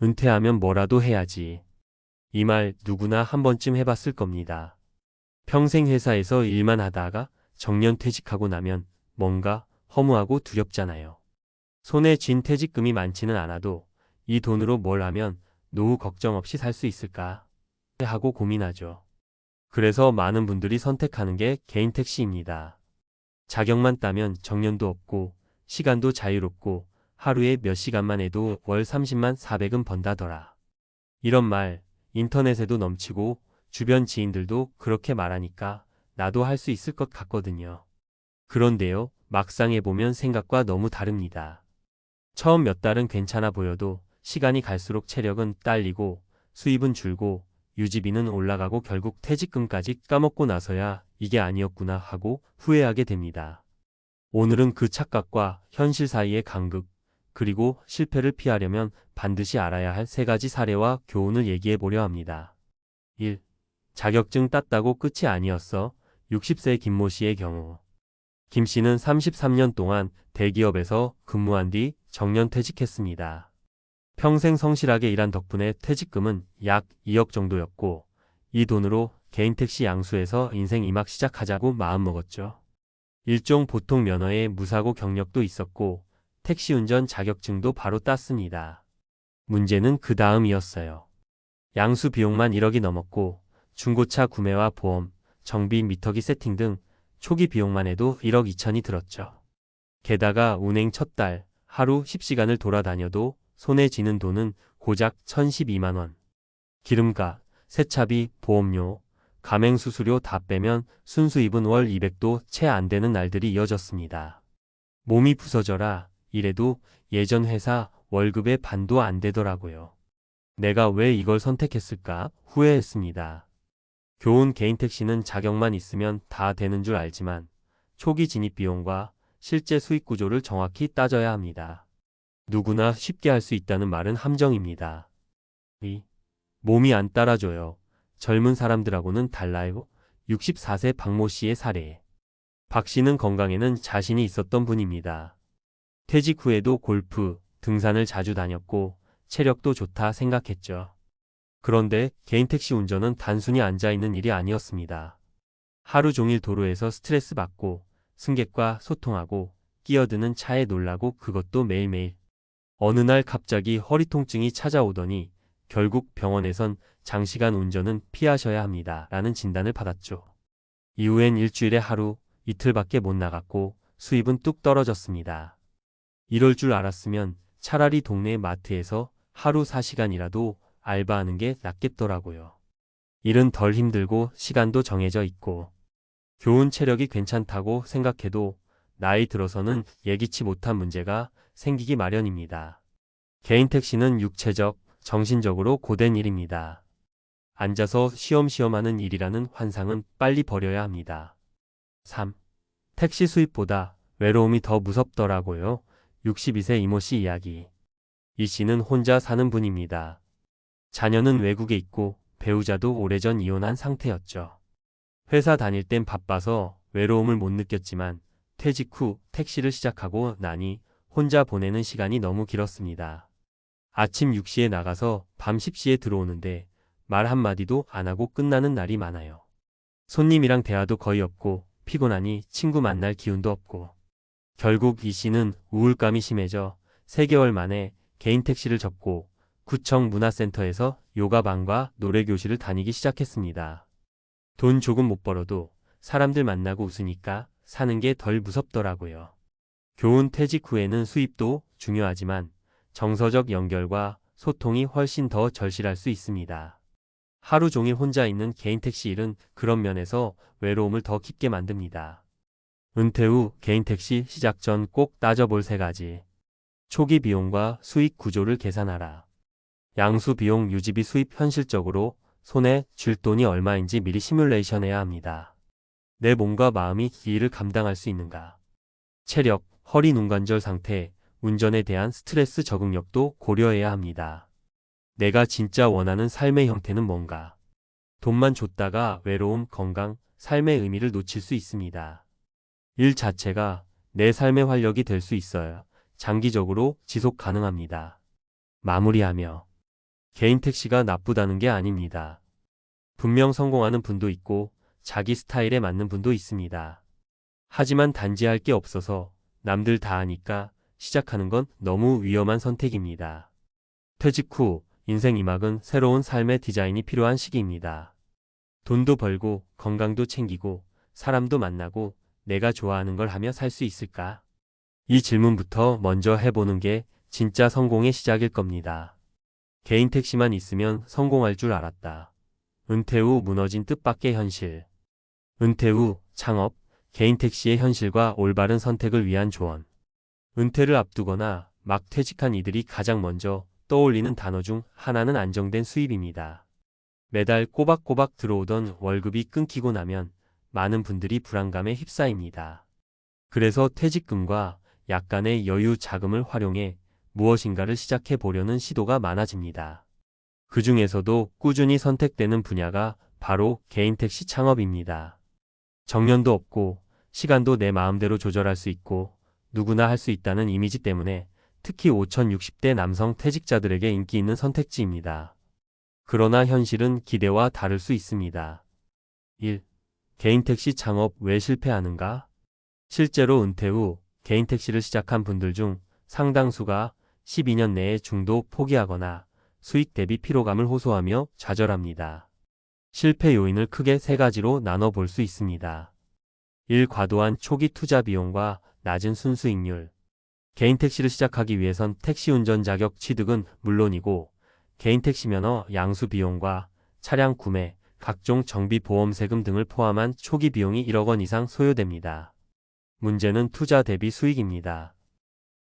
은퇴하면 뭐라도 해야지. 이 말 누구나 한 번쯤 해봤을 겁니다. 평생 회사에서 일만 하다가 정년 퇴직하고 나면 뭔가 허무하고 두렵잖아요. 손에 쥔 퇴직금이 많지는 않아도 이 돈으로 뭘 하면 노후 걱정 없이 살 수 있을까 하고 고민하죠. 그래서 많은 분들이 선택하는 게 개인 택시입니다. 자격만 따면 정년도 없고 시간도 자유롭고 하루에 몇 시간만 해도 월 30만 400은 번다더라. 이런 말 인터넷에도 넘치고 주변 지인들도 그렇게 말하니까 나도 할 수 있을 것 같거든요. 그런데요, 막상 해보면 생각과 너무 다릅니다. 처음 몇 달은 괜찮아 보여도 시간이 갈수록 체력은 딸리고 수입은 줄고 유지비는 올라가고 결국 퇴직금까지 까먹고 나서야 이게 아니었구나 하고 후회하게 됩니다. 오늘은 그 착각과 현실 사이의 간극, 그리고 실패를 피하려면 반드시 알아야 할 세 가지 사례와 교훈을 얘기해 보려 합니다. 1. 자격증 땄다고 끝이 아니었어. 60세 김모 씨의 경우. 김 씨는 33년 동안 대기업에서 근무한 뒤 정년 퇴직했습니다. 평생 성실하게 일한 덕분에 퇴직금은 약 2억 정도였고 이 돈으로 개인 택시 양수해서 인생 2막 시작하자고 마음먹었죠. 일종 보통 면허에 무사고 경력도 있었고 택시 운전 자격증도 바로 땄습니다. 문제는 그 다음이었어요. 양수 비용만 1억이 넘었고 중고차 구매와 보험, 정비, 미터기 세팅 등 초기 비용만 해도 1억 2천이 들었죠. 게다가 운행 첫 달 하루 10시간을 돌아다녀도 손에 쥐는 돈은 고작 1,012만 원. 기름값, 세차비, 보험료, 가맹수수료 다 빼면 순수입은 월 200도 채 안 되는 날들이 이어졌습니다. 몸이 부서져라 이래도 예전 회사 월급의 반도 안 되더라고요. 내가 왜 이걸 선택했을까 후회했습니다. 교훈 개인 택시는 자격만 있으면 다 되는 줄 알지만 초기 진입 비용과 실제 수익 구조를 정확히 따져야 합니다. 누구나 쉽게 할 수 있다는 말은 함정입니다. 2. 몸이 안 따라줘요. 젊은 사람들하고는 달라요. 64세 박모 씨의 사례. 박 씨는 건강에는 자신이 있었던 분입니다. 퇴직 후에도 골프, 등산을 자주 다녔고 체력도 좋다 생각했죠. 그런데 개인 택시 운전은 단순히 앉아있는 일이 아니었습니다. 하루 종일 도로에서 스트레스 받고 승객과 소통하고 끼어드는 차에 놀라고 그것도 매일매일. 어느 날 갑자기 허리 통증이 찾아오더니 결국 병원에선 장시간 운전은 피하셔야 합니다. 라는 진단을 받았죠. 이후엔 일주일에 하루, 이틀밖에 못 나갔고 수입은 뚝 떨어졌습니다. 이럴 줄 알았으면 차라리 동네 마트에서 하루 4시간이라도 알바하는 게 낫겠더라고요. 일은 덜 힘들고 시간도 정해져 있고 교훈 체력이 괜찮다고 생각해도 나이 들어서는 예기치 못한 문제가 생기기 마련입니다. 개인 택시는 육체적, 정신적으로 고된 일입니다. 앉아서 쉬엄쉬엄 하는 일이라는 환상은 빨리 버려야 합니다. 3. 택시 수입보다 외로움이 더 무섭더라고요. 62세 이모 씨 이야기. 이 씨는 혼자 사는 분입니다. 자녀는 외국에 있고 배우자도 오래전 이혼한 상태였죠. 회사 다닐 땐 바빠서 외로움을 못 느꼈지만 퇴직 후 택시를 시작하고 나니 혼자 보내는 시간이 너무 길었습니다. 아침 6시에 나가서 밤 10시에 들어오는데 말 한마디도 안 하고 끝나는 날이 많아요. 손님이랑 대화도 거의 없고 피곤하니 친구 만날 기운도 없고 결국 이 씨는 우울감이 심해져 3개월 만에 개인 택시를 접고 구청 문화센터에서 요가방과 노래교실을 다니기 시작했습니다. 돈 조금 못 벌어도 사람들 만나고 웃으니까 사는 게 덜 무섭더라고요. 교훈 퇴직 후에는 수입도 중요하지만 정서적 연결과 소통이 훨씬 더 절실할 수 있습니다. 하루 종일 혼자 있는 개인 택시 일은 그런 면에서 외로움을 더 깊게 만듭니다. 은퇴 후 개인 택시 시작 전 꼭 따져볼 3가지. 초기 비용과 수익 구조를 계산하라. 양수 비용, 유지비, 수입 현실적으로 손에 쥘 돈이 얼마인지 미리 시뮬레이션해야 합니다. 내 몸과 마음이 이 일을 감당할 수 있는가. 체력, 허리 눈관절 상태, 운전에 대한 스트레스 적응력도 고려해야 합니다. 내가 진짜 원하는 삶의 형태는 뭔가. 돈만 줬다가 외로움, 건강, 삶의 의미를 놓칠 수 있습니다. 일 자체가 내 삶의 활력이 될 수 있어야 장기적으로 지속 가능합니다. 마무리하며 개인 택시가 나쁘다는 게 아닙니다. 분명 성공하는 분도 있고 자기 스타일에 맞는 분도 있습니다. 하지만 단지 할 게 없어서 남들 다 하니까 시작하는 건 너무 위험한 선택입니다. 퇴직 후 인생 2막은 새로운 삶의 디자인이 필요한 시기입니다. 돈도 벌고 건강도 챙기고 사람도 만나고 내가 좋아하는 걸 하며 살 수 있을까? 이 질문부터 먼저 해보는 게 진짜 성공의 시작일 겁니다. 개인 택시만 있으면 성공할 줄 알았다. 은퇴 후 무너진 뜻밖의 현실. 은퇴 후 창업, 개인 택시의 현실과 올바른 선택을 위한 조언. 은퇴를 앞두거나 막 퇴직한 이들이 가장 먼저 떠올리는 단어 중 하나는 안정된 수입입니다. 매달 꼬박꼬박 들어오던 월급이 끊기고 나면 많은 분들이 불안감에 휩싸입니다. 그래서 퇴직금과 약간의 여유 자금을 활용해 무엇인가를 시작해 보려는 시도가 많아집니다. 그 중에서도 꾸준히 선택되는 분야가 바로 개인 택시 창업입니다. 정년도 없고 시간도 내 마음대로 조절할 수 있고 누구나 할 수 있다는 이미지 때문에 특히 5060대 남성 퇴직자들에게 인기 있는 선택지입니다. 그러나 현실은 기대와 다를 수 있습니다. 1. 개인 택시 창업 왜 실패하는가? 실제로 은퇴 후 개인 택시를 시작한 분들 중 상당수가 12년 내에 중도 포기하거나 수익 대비 피로감을 호소하며 좌절합니다. 실패 요인을 크게 세 가지로 나눠 볼 수 있습니다. 1. 과도한 초기 투자 비용과 낮은 순수익률. 개인 택시를 시작하기 위해선 택시 운전 자격 취득은 물론이고 개인 택시 면허 양수 비용과 차량 구매, 각종 정비 보험 세금 등을 포함한 초기 비용이 1억 원 이상 소요됩니다. 문제는 투자 대비 수익입니다.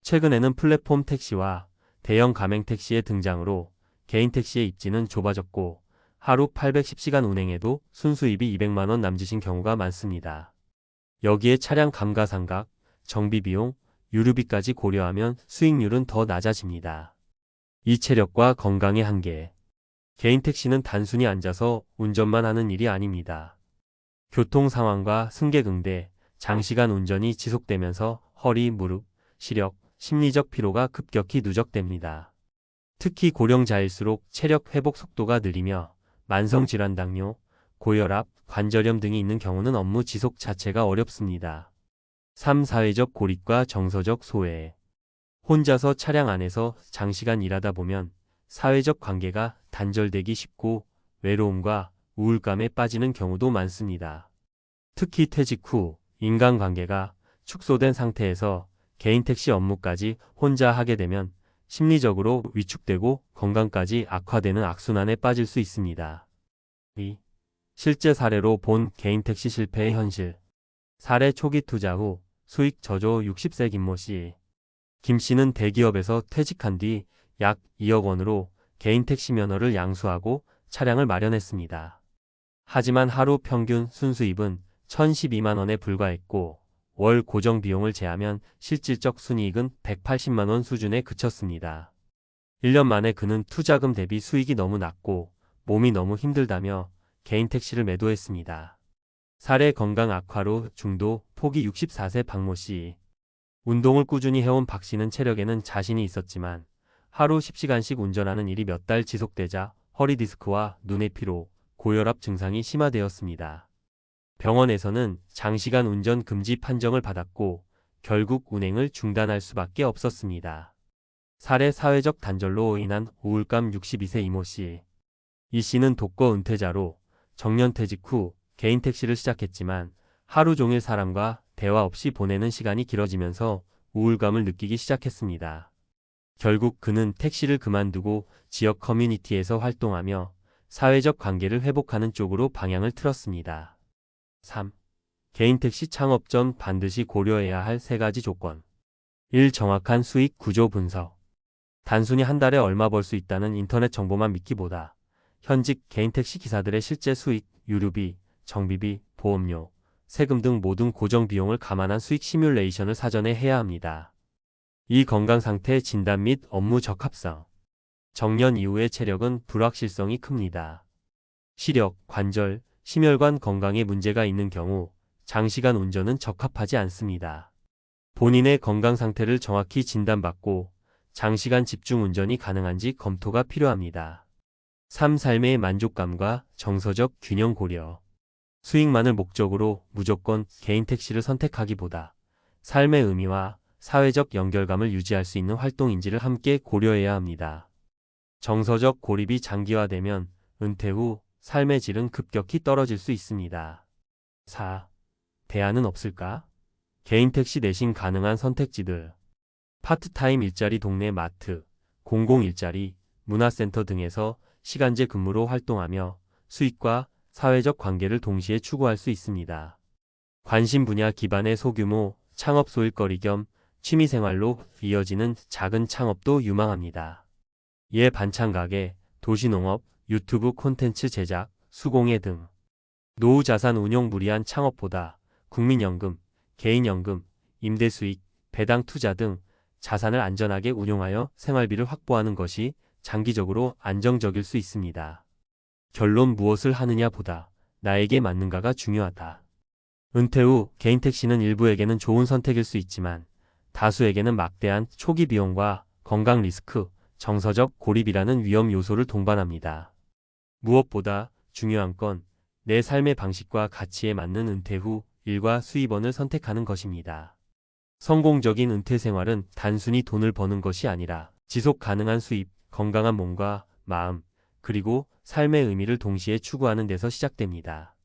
최근에는 플랫폼 택시와 대형 가맹 택시의 등장으로 개인 택시의 입지는 좁아졌고 하루 810시간 운행해도 순수입이 200만 원 남짓인 경우가 많습니다. 여기에 차량 감가상각, 정비비용, 유류비까지 고려하면 수익률은 더 낮아집니다. 이 체력과 건강의 한계. 개인 택시는 단순히 앉아서 운전만 하는 일이 아닙니다. 교통 상황과 승객응대, 장시간 운전이 지속되면서 허리, 무릎, 시력, 심리적 피로가 급격히 누적됩니다. 특히 고령자일수록 체력 회복 속도가 느리며 만성질환 당뇨, 고혈압, 관절염 등이 있는 경우는 업무 지속 자체가 어렵습니다. 3. 사회적 고립과 정서적 소외. 혼자서 차량 안에서 장시간 일하다 보면 사회적 관계가 단절되기 쉽고 외로움과 우울감에 빠지는 경우도 많습니다. 특히 퇴직 후 인간관계가 축소된 상태에서 개인 택시 업무까지 혼자 하게 되면 심리적으로 위축되고 건강까지 악화되는 악순환에 빠질 수 있습니다. 2. 실제 사례로 본 개인 택시 실패의 현실. 사례 초기 투자 후 수익 저조 60세 김모 씨. 김 씨는 대기업에서 퇴직한 뒤 약 2억 원으로 개인 택시 면허를 양수하고 차량을 마련했습니다. 하지만 하루 평균 순수입은 1,012만 원에 불과했고 월 고정 비용을 제하면 실질적 순이익은 180만 원 수준에 그쳤습니다. 1년 만에 그는 투자금 대비 수익이 너무 낮고 몸이 너무 힘들다며 개인 택시를 매도했습니다. 사례 건강 악화로 중도 포기 64세 박모 씨. 운동을 꾸준히 해온 박 씨는 체력에는 자신이 있었지만 하루 10시간씩 운전하는 일이 몇 달 지속되자 허리 디스크와 눈의 피로, 고혈압 증상이 심화되었습니다. 병원에서는 장시간 운전 금지 판정을 받았고 결국 운행을 중단할 수밖에 없었습니다. 사례 사회적 단절로 인한 우울감 62세 이모 씨. 이 씨는 독거 은퇴자로 정년퇴직 후 개인 택시를 시작했지만 하루 종일 사람과 대화 없이 보내는 시간이 길어지면서 우울감을 느끼기 시작했습니다. 결국 그는 택시를 그만두고 지역 커뮤니티에서 활동하며 사회적 관계를 회복하는 쪽으로 방향을 틀었습니다. 3. 개인 택시 창업 전 반드시 고려해야 할 3가지 조건. 1. 정확한 수익 구조 분석. 단순히 한 달에 얼마 벌 수 있다는 인터넷 정보만 믿기보다 현직 개인 택시 기사들의 실제 수익, 유류비, 정비비, 보험료, 세금 등 모든 고정 비용을 감안한 수익 시뮬레이션을 사전에 해야 합니다. 이 건강 상태 진단 및 업무 적합성. 정년 이후의 체력은 불확실성이 큽니다. 시력, 관절, 심혈관 건강에 문제가 있는 경우 장시간 운전은 적합하지 않습니다. 본인의 건강 상태를 정확히 진단받고 장시간 집중 운전이 가능한지 검토가 필요합니다. 삶의 만족감과 정서적 균형 고려. 수익만을 목적으로 무조건 개인 택시를 선택하기보다 삶의 의미와 사회적 연결감을 유지할 수 있는 활동인지를 함께 고려해야 합니다. 정서적 고립이 장기화되면 은퇴 후 삶의 질은 급격히 떨어질 수 있습니다. 4. 대안은 없을까? 개인 택시 대신 가능한 선택지들. 파트타임 일자리, 동네 마트, 공공 일자리, 문화센터 등에서 시간제 근무로 활동하며 수익과 사회적 관계를 동시에 추구할 수 있습니다. 관심 분야 기반의 소규모 창업 소일거리 겸 취미생활로 이어지는 작은 창업도 유망합니다. 예 반찬 가게, 도시농업, 유튜브 콘텐츠 제작, 수공예 등. 노후 자산 운용 무리한 창업보다 국민연금, 개인연금, 임대수익, 배당 투자 등 자산을 안전하게 운용하여 생활비를 확보하는 것이 장기적으로 안정적일 수 있습니다. 결론, 무엇을 하느냐 보다 나에게 맞는가가 중요하다. 은퇴 후 개인 택시는 일부에게는 좋은 선택일 수 있지만 다수에게는 막대한 초기 비용과 건강 리스크, 정서적 고립이라는 위험 요소를 동반합니다. 무엇보다 중요한 건 내 삶의 방식과 가치에 맞는 은퇴 후 일과 수입원을 선택하는 것입니다. 성공적인 은퇴 생활은 단순히 돈을 버는 것이 아니라 지속 가능한 수입, 건강한 몸과 마음, 그리고 삶의 의미를 동시에 추구하는 데서 시작됩니다.